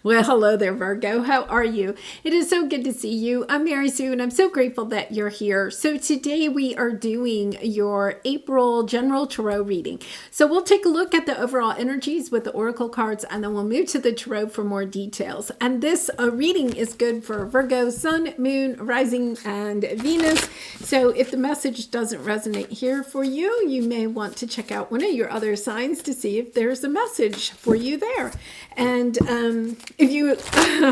Well, hello there, Virgo. How are you? It is so good to see you. I'm Mary Sue, and I'm so grateful that you're here. So today we are doing your April General Tarot Reading. So we'll take a look at the overall energies with the Oracle cards, and then we'll move to the Tarot for more details. And this reading is good for Virgo, Sun, Moon, Rising, and Venus. So if the message doesn't resonate here for you, you may want to check out one of your other signs to see if there's a message for you there. And if you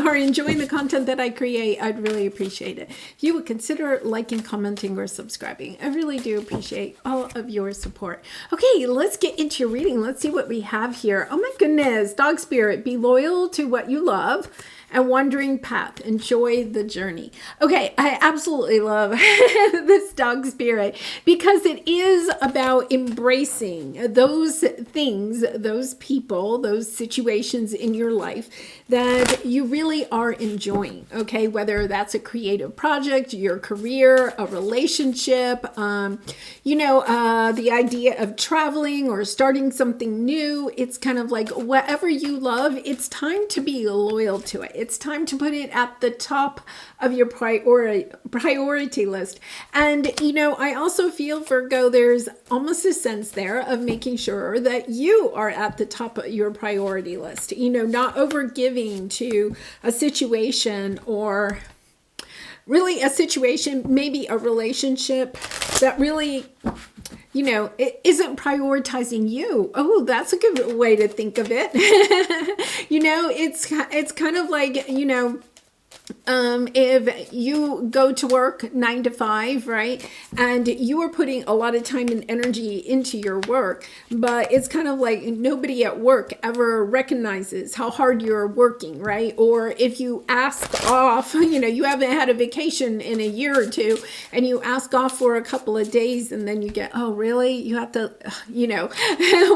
are enjoying the content that I create, I'd really appreciate it. If you would consider liking, commenting, or subscribing. I really do appreciate all of your support. Okay, let's get into your reading. Let's see what we have here. Oh my goodness, dog spirit, be loyal to what you love and wandering path. Enjoy the journey. Okay, I absolutely love this dog spirit because it is about embracing those things, those people, those situations in your life that you really are enjoying, okay? Whether that's a creative project, your career, a relationship, the idea of traveling or starting something new. It's kind of like whatever you love, it's time to be loyal to it. It's time to put it at the top of your priority list. And, I also feel, Virgo, there's almost a sense there of making sure that you are at the top of your priority list, not overgiving to a situation or really a situation, maybe a relationship that really, it isn't prioritizing you. Oh, that's a good way to think of it. It's kind of like, if you go to work 9 to 5, right? And you are putting a lot of time and energy into your work, but it's kind of like nobody at work ever recognizes how hard you're working, right? Or if you ask off, you haven't had a vacation in a year or two and you ask off for a couple of days and then you get, oh, really? You have to,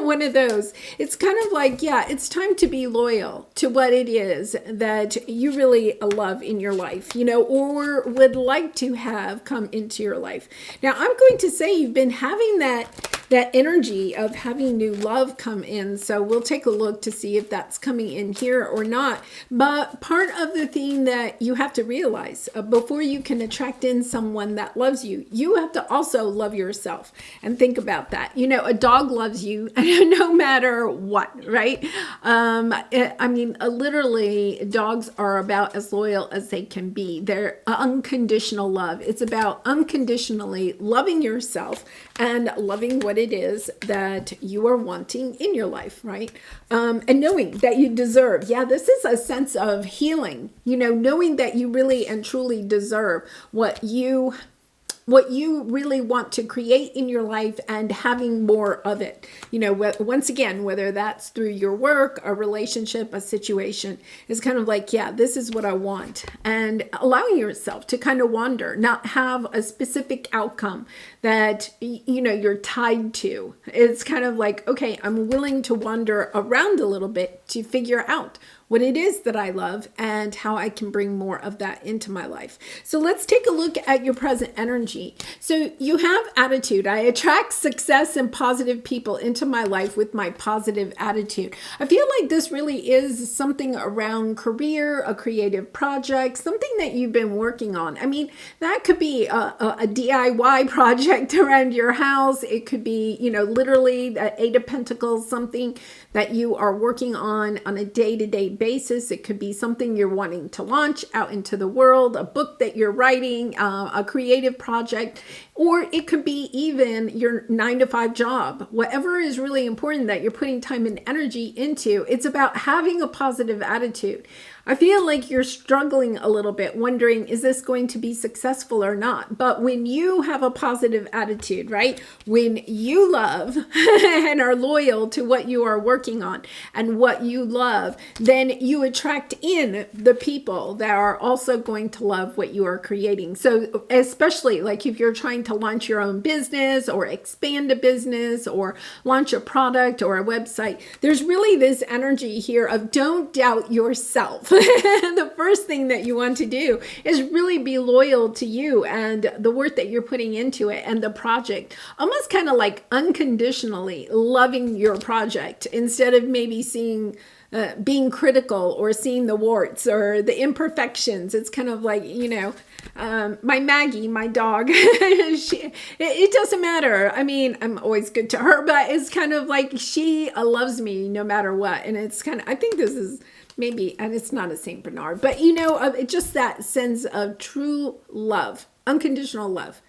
one of those. It's kind of like, yeah, it's time to be loyal to what it is that you really love in your life, or would like to have come into your life. Now, I'm going to say you've been having that energy of having new love come in. So we'll take a look to see if that's coming in here or not. But part of the thing that you have to realize before you can attract in someone that loves you, you have to also love yourself and think about that. A dog loves you no matter what, right? Literally, dogs are about as loyal as they can be. They're unconditional love. It's about unconditionally loving yourself and loving what it is that you are wanting in your life, right? And knowing that you deserve. Yeah, this is a sense of healing, knowing that you really and truly deserve what you really want to create in your life and having more of it. Once again, whether that's through your work, a relationship, a situation, is kind of like, yeah, this is what I want. And allowing yourself to kind of wander, not have a specific outcome that, you're tied to. It's kind of like, okay, I'm willing to wander around a little bit to figure out what it is that I love and how I can bring more of that into my life. So let's take a look at your present energy. So you have attitude. I attract success and positive people into my life with my positive attitude. I feel like this really is something around career, a creative project, something that you've been working on. That could be a DIY project around your house. It could be, literally the Eight of Pentacles, something that you are working on a day-to-day basis. It could be something you're wanting to launch out into the world, a book that you're writing, a creative project, or it could be even your 9 to 5 job. Whatever is really important that you're putting time and energy into, it's about having a positive attitude. I feel like you're struggling a little bit, wondering, is this going to be successful or not? But when you have a positive attitude, right? When you love and are loyal to what you are working on and what you love, then you attract in the people that are also going to love what you are creating. So especially like if you're trying to launch your own business or expand a business or launch a product or a website, there's really this energy here of don't doubt yourself. The first thing that you want to do is really be loyal to you and the work that you're putting into it and the project, almost kind of like unconditionally loving your project. And instead of maybe seeing, being critical or seeing the warts or the imperfections. It's kind of like, my Maggie, my dog, it doesn't matter. I mean, I'm always good to her, but it's kind of like she loves me no matter what. And it's kind of, I think this is maybe, and it's not a Saint Bernard, but just that sense of true love, unconditional love.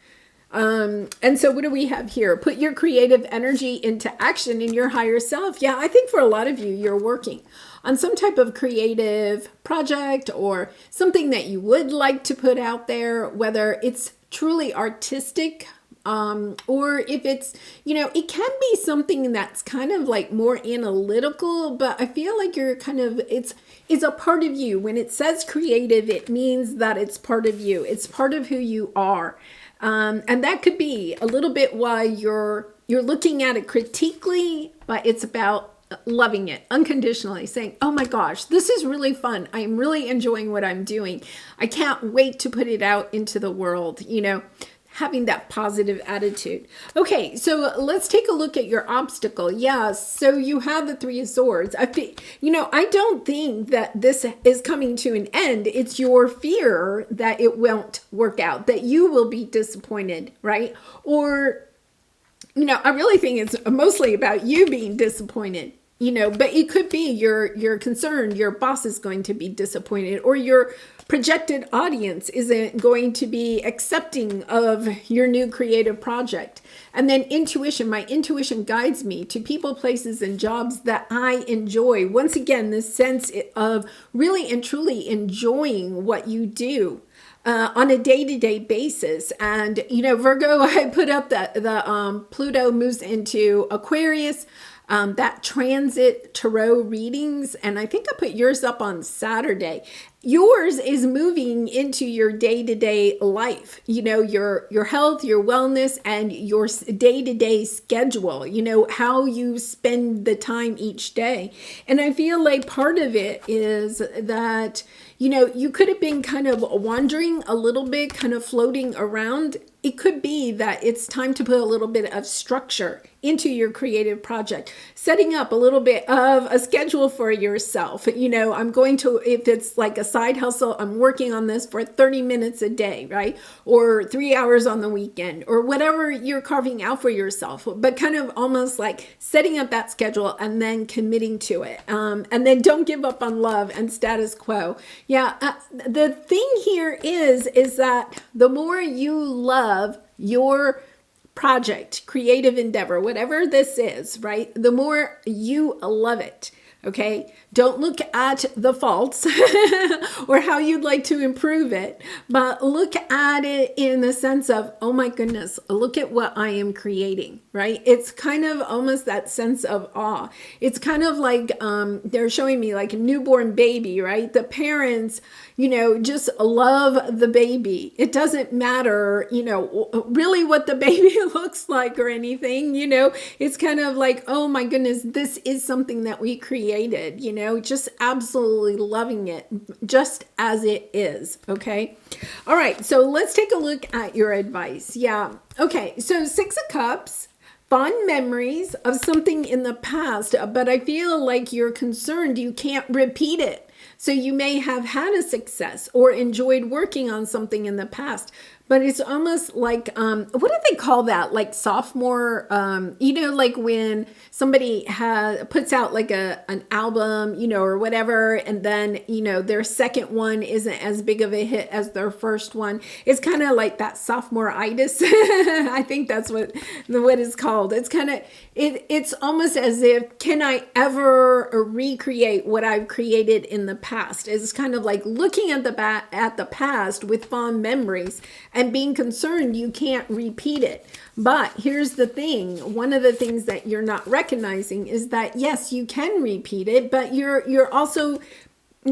And so what do we have here? Put your creative energy into action in your higher self. Yeah, I think for a lot of you, you're working on some type of creative project or something that you would like to put out there, whether it's truly artistic, or if it's, it can be something that's kind of like more analytical, but I feel like you're kind of, it's a part of you. When it says creative, it means that it's part of you. It's part of who you are. And that could be a little bit why you're looking at it critically, but it's about loving it unconditionally, saying, oh my gosh, this is really fun. I'm really enjoying what I'm doing. I can't wait to put it out into the world, having that positive attitude. Okay, so let's take a look at your obstacle. Yeah, so you have the Three of Swords. I don't think that this is coming to an end. It's your fear that it won't work out, that you will be disappointed, right? Or, I really think it's mostly about you being disappointed. But it could be you're concerned your boss is going to be disappointed, or your projected audience isn't going to be accepting of your new creative project. And then intuition, my intuition guides me to people, places, and jobs that I enjoy. Once again, this sense of really and truly enjoying what you do. On a day-to-day basis. And, Virgo, I put up that the Pluto moves into Aquarius, that transit tarot readings. And I think I put yours up on Saturday. Yours is moving into your day-to-day life, your health, your wellness, and your day-to-day schedule, how you spend the time each day. And I feel like part of it is that, you could have been kind of wandering a little bit, kind of floating around. It could be that it's time to put a little bit of structure into your creative project, setting up a little bit of a schedule for yourself. I'm going to, if it's like a side hustle, I'm working on this for 30 minutes a day, right? Or 3 hours on the weekend, or whatever you're carving out for yourself, but kind of almost like setting up that schedule and then committing to it. And then don't give up on love and status quo. Yeah. The thing here is that the more you love your project, creative endeavor, whatever this is, right? The more you love it. Okay. Don't look at the faults or how you'd like to improve it, but look at it in the sense of, oh my goodness, look at what I am creating, right? It's kind of almost that sense of awe. It's kind of like, they're showing me like a newborn baby, right? The parents, just love the baby. It doesn't matter, really what the baby looks like or anything, it's kind of like, oh my goodness, this is something that we created, just absolutely loving it just as it is. Okay. All right. So let's take a look at your advice. Yeah. Okay. So 6 of Cups, fond memories of something in the past, but I feel like you're concerned you can't repeat it. So you may have had a success or enjoyed working on something in the past, but it's almost like, what do they call that? Like sophomore, like when somebody puts out like an album, or whatever, and then, their second one isn't as big of a hit as their first one. It's kind of like that sophomore-itis. I think that's what it's called. It's kind of, it's almost as if, can I ever recreate what I've created in the past? It's kind of like looking at the past with fond memories and being concerned you can't repeat it. But here's the thing. One of the things that you're not recognizing is that, yes, you can repeat it, but you're also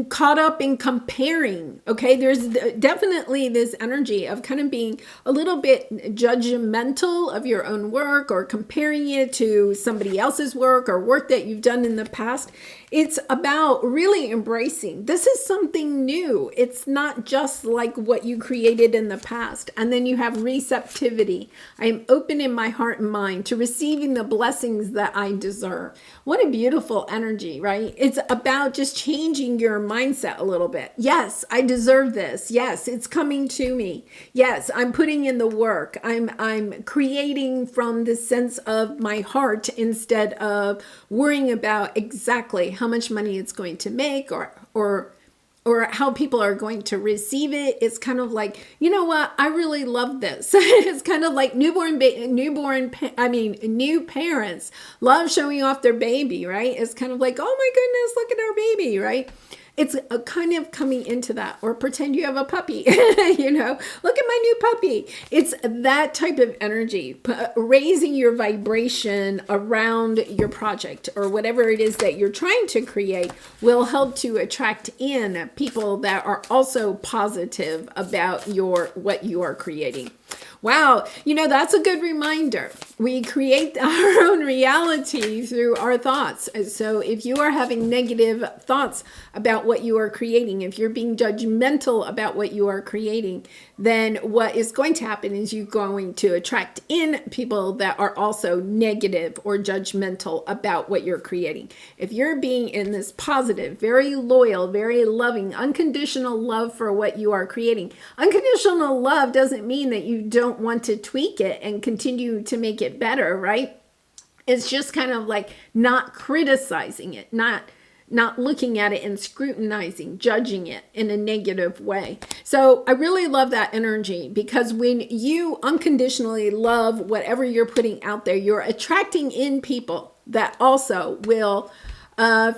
caught up in comparing. Okay, there's definitely this energy of kind of being a little bit judgmental of your own work, or comparing it to somebody else's work or work that you've done in the past. It's about really embracing this is something new. It's not just like what you created in the past. And then you have receptivity. I am open in my heart and mind to receiving the blessings that I deserve. What a beautiful energy, right? It's about just changing your mindset a little bit. Yes, I deserve this. Yes, it's coming to me. Yes, I'm putting in the work. I'm creating from the sense of my heart instead of worrying about exactly how much money it's going to make or how people are going to receive it. It's kind of like, you know what? I really love this. It's kind of like new parents love showing off their baby, right? It's kind of like, oh my goodness, look at our baby, right? It's a kind of coming into that, or pretend you have a puppy, you know, look at my new puppy. It's that type of energy, raising your vibration around your project or whatever it is that you're trying to create will help to attract in people that are also positive about what you are creating. Wow, you know, that's a good reminder. We create our own reality through our thoughts. So if you are having negative thoughts about what you are creating, if you're being judgmental about what you are creating, then what is going to happen is you're going to attract in people that are also negative or judgmental about what you're creating. If you're being in this positive, very loyal, very loving, unconditional love for what you are creating, unconditional love doesn't mean that you don't want to tweak it and continue to make it better, right? It's just kind of like not criticizing it, not looking at it and scrutinizing, judging it in a negative way. So I really love that energy, because when you unconditionally love whatever you're putting out there, you're attracting in people that also will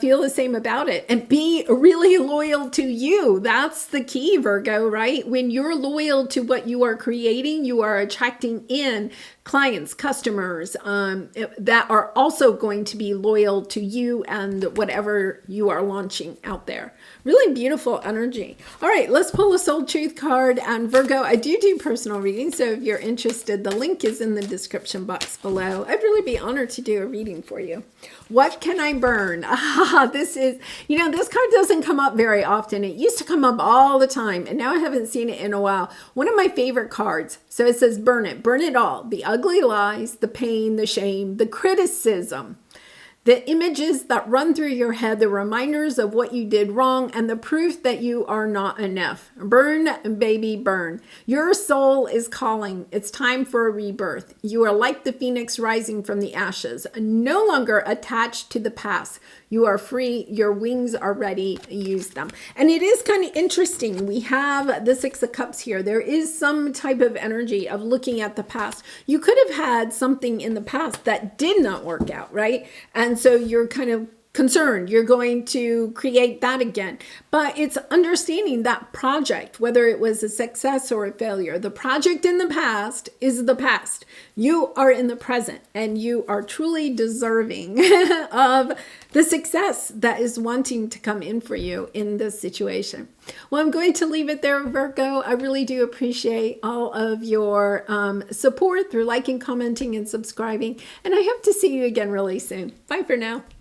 feel the same about it and be really loyal to you. That's the key, Virgo, right? When you're loyal to what you are creating, you are attracting in clients, customers that are also going to be loyal to you and whatever you are launching out there. Really beautiful energy. All right, let's pull a soul truth card. And Virgo, I do personal readings, so if you're interested, the link is in the description box below. I'd really be honored to do a reading for you. What can I burn? This is, you know, this card doesn't come up very often. It used to come up all the time, and now I haven't seen it in a while. One of my favorite cards. So it says, burn it all. The ugly lies, the pain, the shame, the criticism, the images that run through your head, the reminders of what you did wrong, and the proof that you are not enough. Burn, baby, burn. Your soul is calling. It's time for a rebirth. You are like the phoenix rising from the ashes, no longer attached to the past. You are free. Your wings are ready. Use them. And it is kind of interesting. We have the Six of Cups here. There is some type of energy of looking at the past. You could have had something in the past that did not work out, right? And so you're kind of concerned you're going to create that again. But it's understanding that project, whether it was a success or a failure, the project in the past is the past. You are in the present, and you are truly deserving of the success that is wanting to come in for you in this situation. Well, I'm going to leave it there, Virgo. I really do appreciate all of your support through liking, commenting, and subscribing. And I hope to see you again really soon. Bye for now.